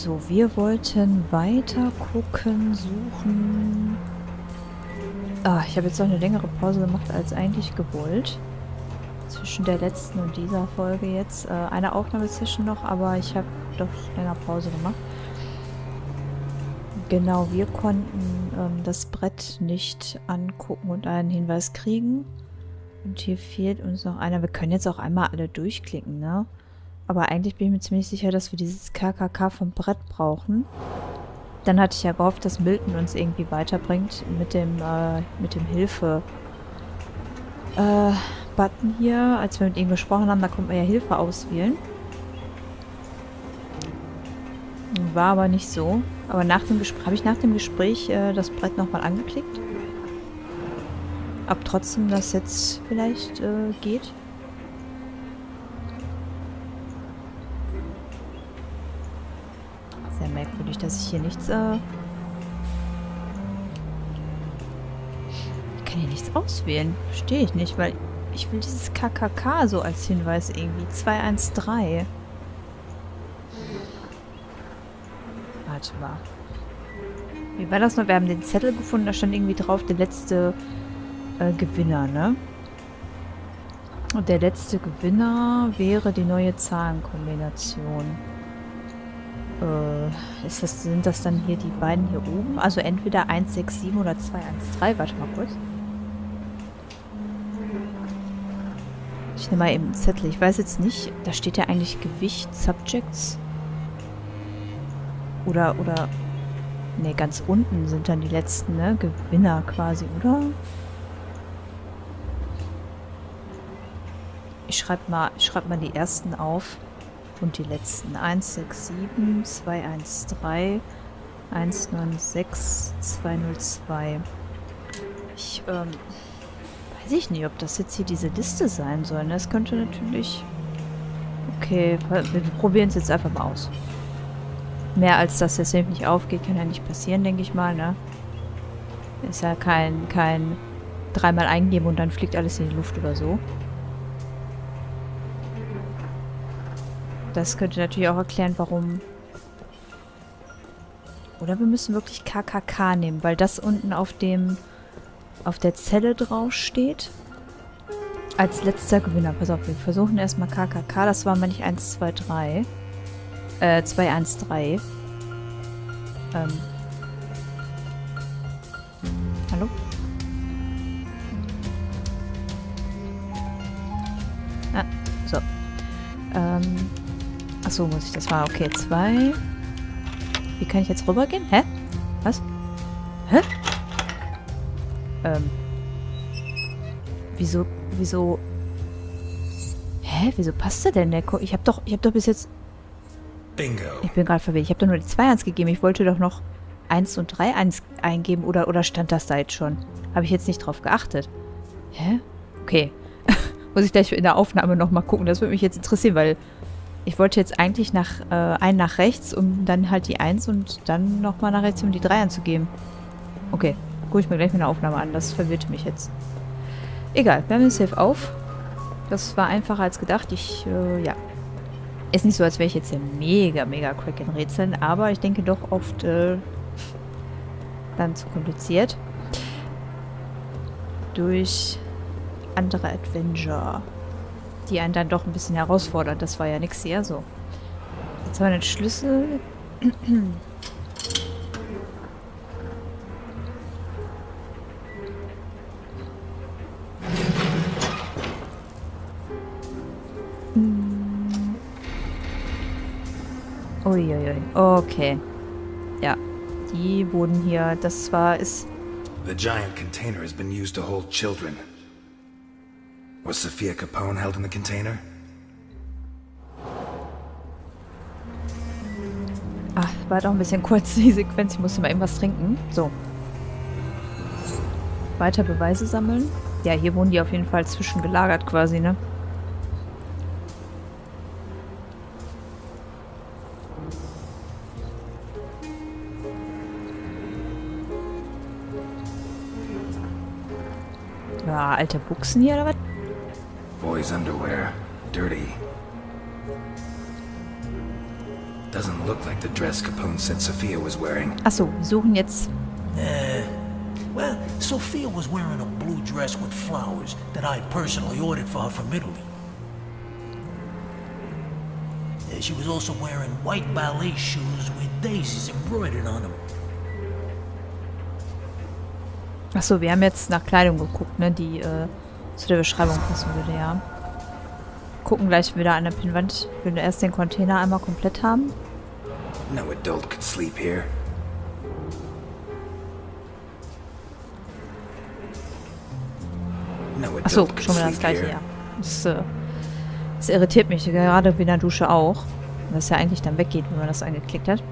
So, wir wollten weiter gucken, suchen. Ah, ich habe jetzt noch eine längere Pause gemacht als eigentlich gewollt. Zwischen der letzten und dieser Folge jetzt. Eine Aufnahme zwischen noch, aber ich habe doch länger Pause gemacht. Genau, wir konnten das Brett nicht angucken und einen Hinweis kriegen. Und hier fehlt uns noch einer. Wir können jetzt auch einmal alle durchklicken, ne? Aber eigentlich bin ich mir ziemlich sicher, dass wir dieses KKK vom Brett brauchen. Dann hatte ich ja gehofft, dass Milton uns irgendwie weiterbringt mit dem Hilfe Button hier. Als wir mit ihm gesprochen haben, da konnte man ja Hilfe auswählen. War aber nicht so. Aber habe ich nach dem Gespräch das Brett nochmal angeklickt. Ob trotzdem das jetzt vielleicht geht. Sehr merkwürdig, dass ich hier nichts... Ich kann hier nichts auswählen. Verstehe ich nicht, weil ich will dieses KKK so als Hinweis irgendwie. 213. Warte mal. Wie war das noch? Wir haben den Zettel gefunden, da stand irgendwie drauf, der letzte Gewinner, ne? Und der letzte Gewinner wäre die neue Zahlenkombination. Sind das dann hier die beiden hier oben? Also entweder 167 oder 213. Warte mal kurz. Ich nehme mal eben einen Zettel. Ich weiß jetzt nicht, da steht ja eigentlich Gewicht, Subjects. Oder, ne, ganz unten sind dann die letzten, ne? Gewinner quasi, oder? Ich schreib mal die ersten auf. Und die letzten. 167, 213, 196, 202. Weiß ich nicht, ob das jetzt hier diese Liste sein soll. Ne? Das könnte natürlich... Okay, wir probieren es jetzt einfach mal aus. Mehr als dass das Safe nicht aufgeht, kann ja nicht passieren, denke ich mal, ne? Ist ja kein dreimal eingeben und dann fliegt alles in die Luft oder so. Das könnte natürlich auch erklären, warum... Oder wir müssen wirklich KKK nehmen, weil das unten auf der Zelle drauf steht. Als letzter Gewinner. Pass auf, wir versuchen erstmal KKK. Das war mal nicht 1, 2, 3. 213. Hallo? Ah, so. Achso, muss ich das mal. Okay, 2. Wie kann ich jetzt rübergehen? Hä? Was? Hä? Wieso? Hä? Wieso passt der denn? Ich hab doch bis jetzt... Bingo. Ich bin gerade verwirrt. Ich habe doch nur die 2 1 gegeben. Ich wollte doch noch 1 und 3 1 eingeben. Oder stand das da jetzt schon? Habe ich jetzt nicht drauf geachtet. Hä? Okay. Muss ich gleich in der Aufnahme nochmal gucken. Das würde mich jetzt interessieren, weil ich wollte jetzt eigentlich einen nach rechts, um dann halt die 1 und dann nochmal nach rechts, um die 3 anzugeben. Okay. Gucke ich mir gleich mit der Aufnahme an. Das verwirrt mich jetzt. Egal. Wir haben den Safe auf. Das war einfacher als gedacht. Ja. Ist nicht so, als wäre ich jetzt hier mega crack in Rätseln, aber ich denke doch oft dann zu kompliziert. Durch andere Adventure, die einen dann doch ein bisschen herausfordern. Das war ja nichts hier so. Jetzt haben wir den Schlüssel. Uiuiui. Okay. Ja. Die wurden hier... Das ist... The giant container has been used to hold children. Was Sophia Capone held in the container? Ach, war doch ein bisschen kurz die Sequenz. Ich musste mal irgendwas trinken. So. Weiter Beweise sammeln. Ja, hier wurden die auf jeden Fall zwischengelagert quasi, ne? Ja, alte Buchsen hier oder was? Boys' underwear. Dirty. Doesn't look like the dress Capone said Sophia was wearing. Achso, wir suchen jetzt... Well, Sophia was wearing a blue dress with flowers that I personally ordered for her from Italy. She was also wearing white ballet shoes with daisies embroidered on them. Achso, wir haben jetzt nach Kleidung geguckt, ne, die zu der Beschreibung passen würde, ja. Gucken gleich wieder an der Pinnwand. Ich will erst den Container einmal komplett haben. No adult could sleep here. Achso, schon wieder das gleiche, ja. Das irritiert mich gerade wie in der Dusche auch. Dass ja eigentlich dann weggeht, wenn man das angeklickt hat.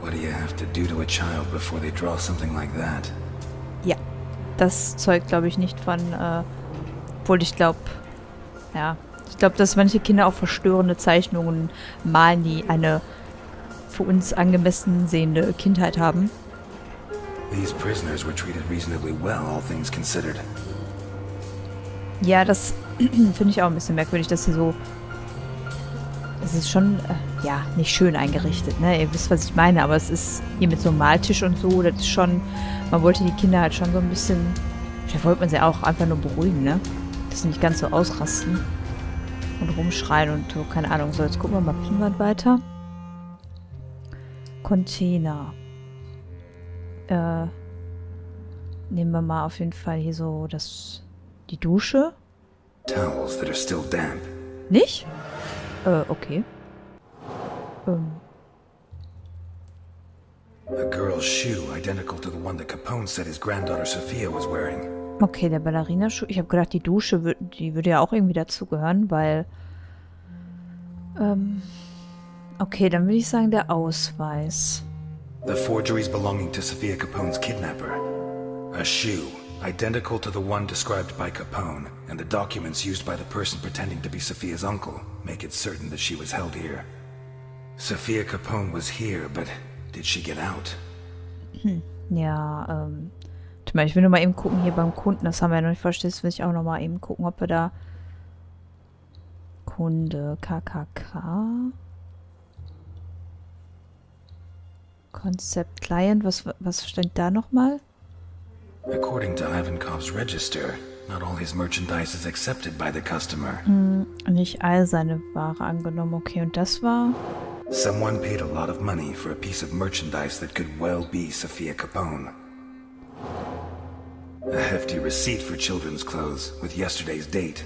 What do you have to do to a child before they draw something like that? Ja, das zeugt, glaube ich, nicht von, obwohl ich glaube, ja, ich glaube, dass manche Kinder auch verstörende Zeichnungen malen, die eine für uns angemessen sehende Kindheit haben. These prisoners were treated reasonably well, all things considered. Ja, das finde ich auch ein bisschen merkwürdig, dass sie so... Es ist schon, ja, nicht schön eingerichtet, ne? Ihr wisst, was ich meine, aber es ist hier mit so einem Maltisch und so, das ist schon... Man wollte die Kinder halt schon so ein bisschen... Vielleicht wollte man sie auch einfach nur beruhigen, ne? Dass sie nicht ganz so ausrasten und rumschreien und so, keine Ahnung. So, jetzt gucken wir mal Pinnwand weiter. Container. Nehmen wir mal auf jeden Fall hier so die Dusche. Towels that are still damp. Nicht? Okay. A girl's shoe identical to the one that Capone said his granddaughter Sophia was wearing. Okay, der Ballerinaschuh. Ich habe gedacht, die Dusche, die würde ja auch irgendwie dazugehören, weil... okay, dann würde ich sagen, der Ausweis. The forgeries belonging to Sophia Capone's kidnapper. A shoe, identical to the one described by Capone, and the documents used by the person pretending to be Sophia's uncle make it certain that she was held here. Sophia Capone was here, but did she get out? Ja, warte mal, ich will nur mal eben gucken hier beim Kunden, das haben wir ja noch nicht verstanden, das will ich auch noch mal eben gucken, ob wir da... Kunde, KKK... Concept Client, was stand da nochmal? According to Ivankov's register, not all his merchandise is accepted by the customer. Nicht all seine Ware angenommen, okay, und das war? Someone paid a lot of money for a piece of merchandise that could well be Sophia Capone. A hefty receipt for children's clothes with yesterday's date.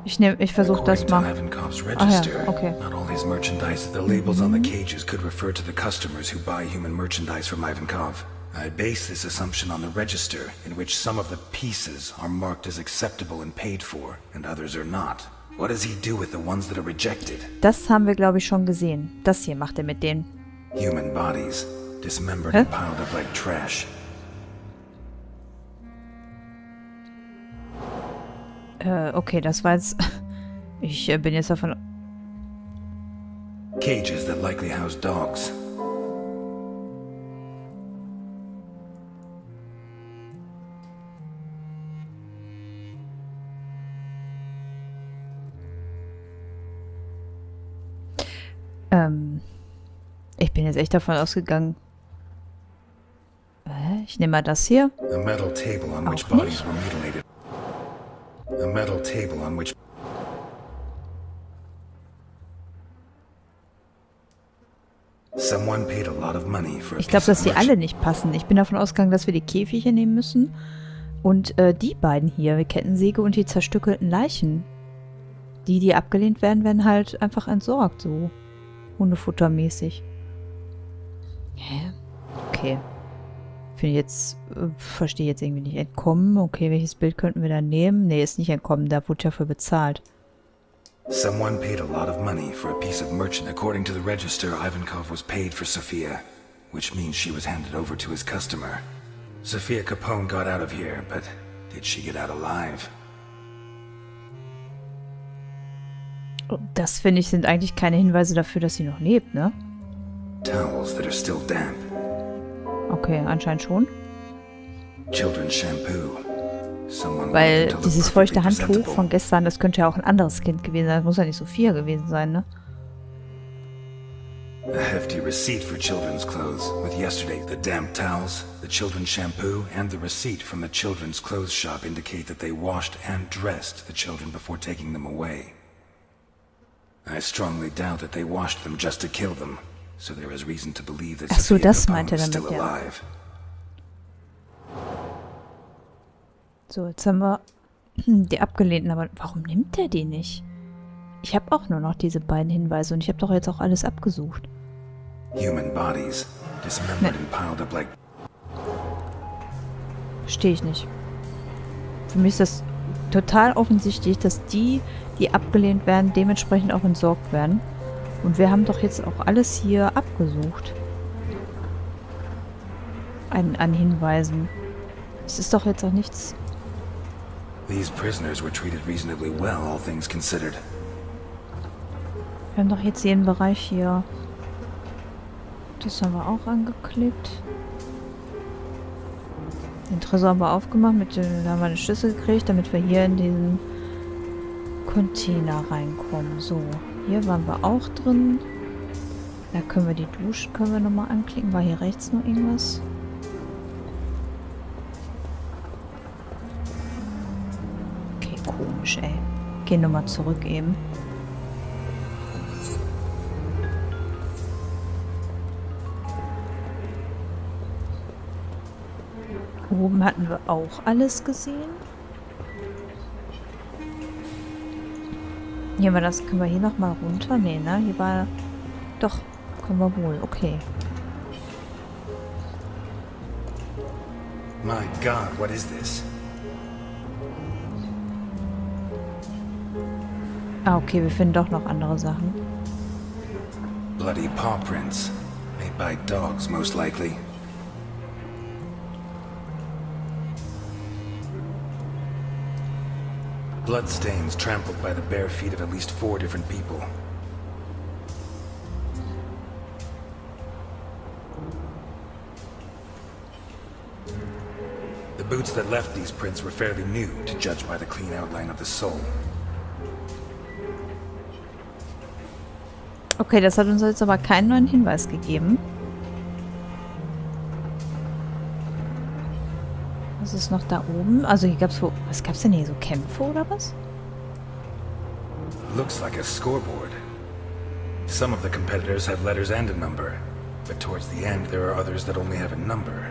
Ich versuche das mal. Ivankov's register, okay. not all his merchandise, the labels on the cages could refer to the customers who buy human merchandise from Ivankov. I base this assumption on the register, in which some of the pieces are marked as acceptable and paid for, and others are not. What does he do with the ones that are rejected? Das haben wir, glaube ich, schon gesehen. Das hier macht er mit denen. Human bodies, dismembered and piled up like trash. Okay, das war jetzt... Ich bin jetzt davon... Cages that likely house dogs. Ich bin jetzt echt davon ausgegangen... Ich nehme mal das hier. A metal table on which Auch bodies nicht. were mutilated. A metal table on which... Someone paid a lot of money for a Ich glaube, piece dass of die alle nicht passen. Ich bin davon ausgegangen, dass wir die Käfige nehmen müssen. Und die beiden hier, die Kettensäge und die zerstückelten Leichen. Die abgelehnt werden, werden halt einfach entsorgt, so hundefuttermäßig. Hä? Okay. Finde ich jetzt, verstehe jetzt irgendwie nicht. Entkommen, okay, welches Bild könnten wir da nehmen? Nee, ist nicht entkommen, da wurde ja für bezahlt. Someone paid a lot of money for a piece of merchant. According to the register, Ivankov was paid for Sophia, which means she was handed over to his customer. Sophia Capone got out of here, but did she get out alive? Das, finde ich, sind eigentlich keine Hinweise dafür, dass sie noch lebt, ne? Towels that are still damp. Okay, anscheinend schon. Children's shampoo. Someone Weil wanted to look dieses perfectly feuchte Handtuch presentable. von gestern, das könnte ja auch ein anderes Kind gewesen sein. Das muss ja nicht Sophia gewesen sein, ne? A hefty receipt for children's clothes, with yesterday the damp towels, the children's shampoo, and the receipt from the children's clothes shop indicate that they washed and dressed the children before taking them away. I strongly doubt that they washed them just to kill them, so there is reason to believe that Ach so, Sophia das Capone meinte er is damit, still ja. alive. So, jetzt haben wir die Abgelehnten. Aber warum nimmt der die nicht? Ich habe auch nur noch diese beiden Hinweise und ich habe doch jetzt auch alles abgesucht. Human bodies, dismembered and piled up like... Verstehe ich nicht. Für mich ist das total offensichtlich, dass die abgelehnt werden, dementsprechend auch entsorgt werden. Und wir haben doch jetzt auch alles hier abgesucht. An Hinweisen. Es ist doch jetzt auch nichts... These prisoners were treated reasonably well, all things considered. Wir haben doch jetzt jeden Bereich hier. Das haben wir auch angeklickt. Den Tresor haben wir aufgemacht. Da haben wir eine Schlüssel gekriegt, damit wir hier in diesen Container reinkommen. So, hier waren wir auch drin. Da können wir die Dusche nochmal anklicken. War hier rechts noch irgendwas? Okay, komisch, ey. Gehen nochmal zurück eben. Oben hatten wir auch alles gesehen. Hier war das, können wir hier nochmal runter? Nee, ne? Hier war... Doch, können wir wohl. Okay. My God, what is this? Ah, okay, wir finden doch noch andere Sachen. Bloody paw prints, made by dogs, most likely. Bloodstains trampled by the bare feet of at least 4 different people. The boots that left these prints were fairly new, to judge by the clean outline of the sole. Okay, das hat uns jetzt aber keinen neuen Hinweis gegeben. Was ist noch da oben? Also hier gab's wo... Was gab's denn hier? So Kämpfe oder was? Looks like a scoreboard. Some of the competitors have letters and a number, but towards the end there are others that only have a number.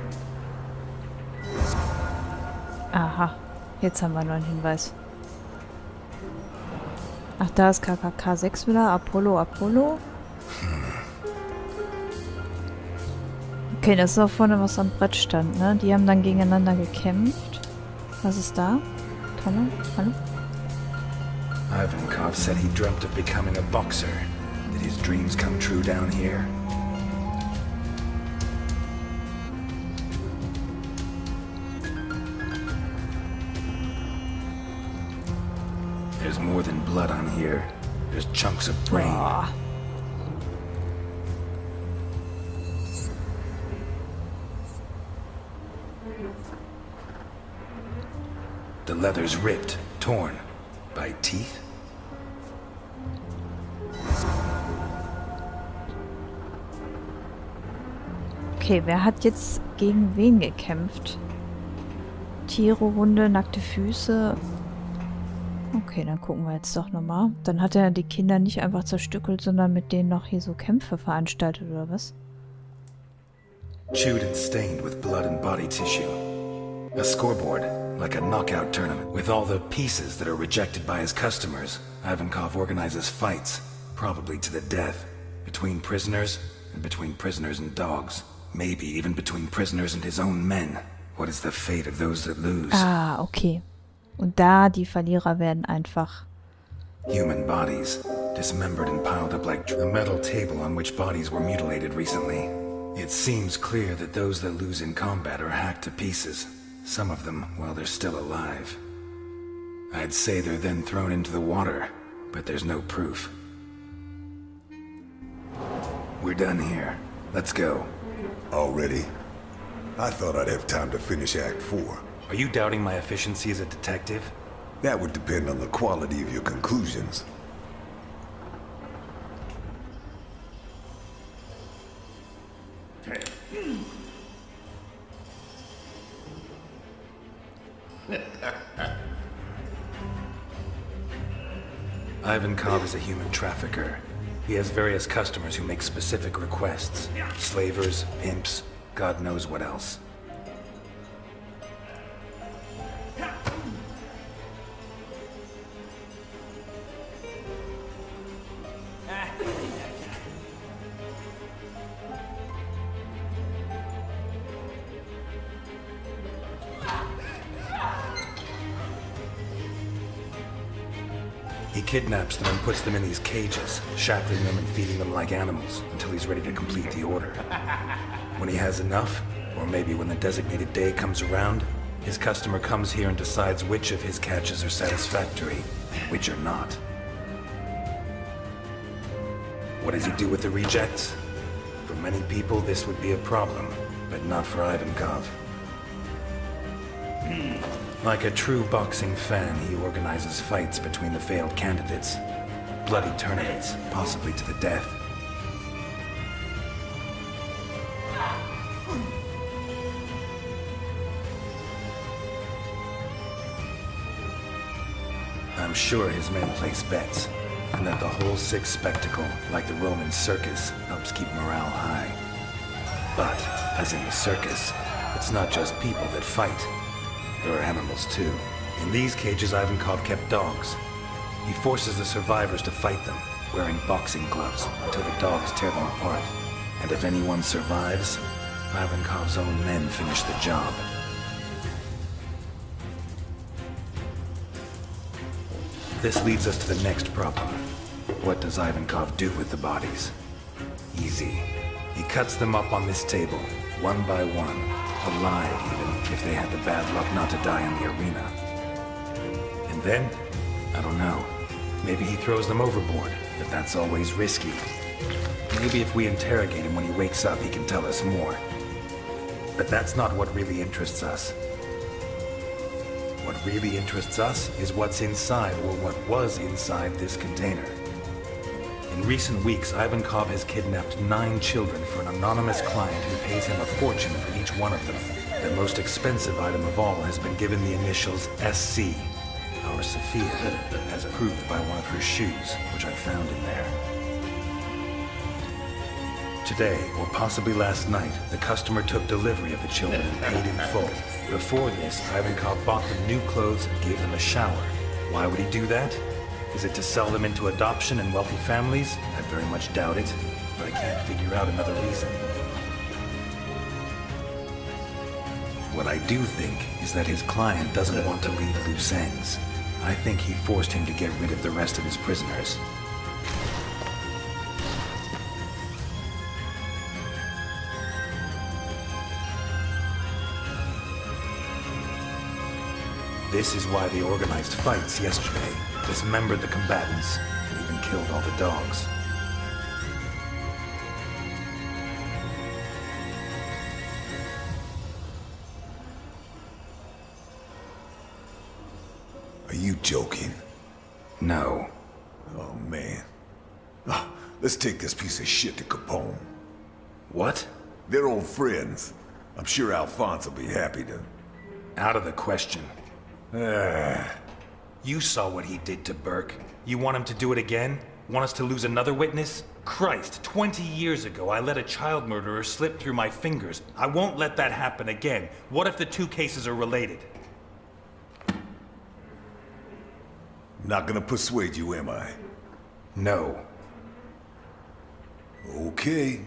Aha, jetzt haben wir einen neuen Hinweis. Ach, da ist KKK 6 wieder. Apollo. Okay, das ist auch vorne, was am Brett stand, ne? Die haben dann gegeneinander gekämpft. Was ist da? Hallo? Ivankov said he dreamt of becoming a boxer. Did his dreams come true down here? There's more than blood on here. There's chunks of brain. Boah. The leather's ripped, torn. By teeth? Okay, wer hat jetzt gegen wen gekämpft? Tiere, Hunde, nackte Füße. Okay, dann gucken wir jetzt doch nochmal. Dann hat er die Kinder nicht einfach zerstückelt, sondern mit denen noch hier so Kämpfe veranstaltet, oder was? Chewed and stained with blood and body tissue. A scoreboard, like a knockout tournament. With all the pieces that are rejected by his customers, Ivankov organizes fights, probably to the death, between prisoners and between prisoners and dogs. Maybe even between prisoners and his own men. What is the fate of those that lose? Ah, okay. Und da, die Verlierer werden einfach... Human bodies, dismembered and piled up like a metal table on which bodies were mutilated recently. It seems clear that those that lose in combat are hacked to pieces. Some of them while they're still alive. I'd say they're then thrown into the water, but there's no proof. We're done here. Let's go. Already? I thought I'd have time to finish Act 4. Are you doubting my efficiency as a detective? That would depend on the quality of your conclusions. Ivankov is a human trafficker. He has various customers who make specific requests. Slavers, pimps, God knows what else. He kidnaps them and puts them in these cages, shackling them and feeding them like animals until he's ready to complete the order. When he has enough, or maybe when the designated day comes around, his customer comes here and decides which of his catches are satisfactory, which are not. What does he do with the rejects? For many people, this would be a problem, but not for Ivankov. Like a true boxing fan, he organizes fights between the failed candidates. Bloody tournaments, possibly to the death. I'm sure his men place bets, and that the whole sick spectacle, like the Roman circus, helps keep morale high. But, as in the circus, it's not just people that fight. There are animals too. In these cages, Ivankov kept dogs. He forces the survivors to fight them, wearing boxing gloves, until the dogs tear them apart. And if anyone survives, Ivankov's own men finish the job. This leads us to the next problem. What does Ivankov do with the bodies? Easy. He cuts them up on this table, one by one, alive even, if they had the bad luck not to die in the arena. And then, I don't know, maybe he throws them overboard, but that's always risky. Maybe if we interrogate him when he wakes up, he can tell us more. But that's not what really interests us. What really interests us is what's inside, or what was inside this container. In recent weeks, Ivankov has kidnapped 9 children for an anonymous client who pays him a fortune for each one of them. The most expensive item of all has been given the initials SC, our Sophia, as approved by one of her shoes, which I found in there. Today, or possibly last night, the customer took delivery of the children and paid in full. Before this, Ivankov bought them new clothes and gave them a shower. Why would he do that? Is it to sell them into adoption in wealthy families? I very much doubt it, but I can't figure out another reason. What I do think is that his client doesn't want to leave loose ends. I think he forced him to get rid of the rest of his prisoners. This is why they organized fights yesterday, dismembered the combatants, and even killed all the dogs. Are you joking? No. Oh, man. Let's take this piece of shit to Capone. What? They're old friends. I'm sure Alphonse will be happy to... Out of the question. You saw what he did to Burke. You want him to do it again? Want us to lose another witness? Christ, 20 years ago I let a child murderer slip through my fingers. I won't let that happen again. What if the two cases are related? Not gonna persuade you, am I? No. Okay.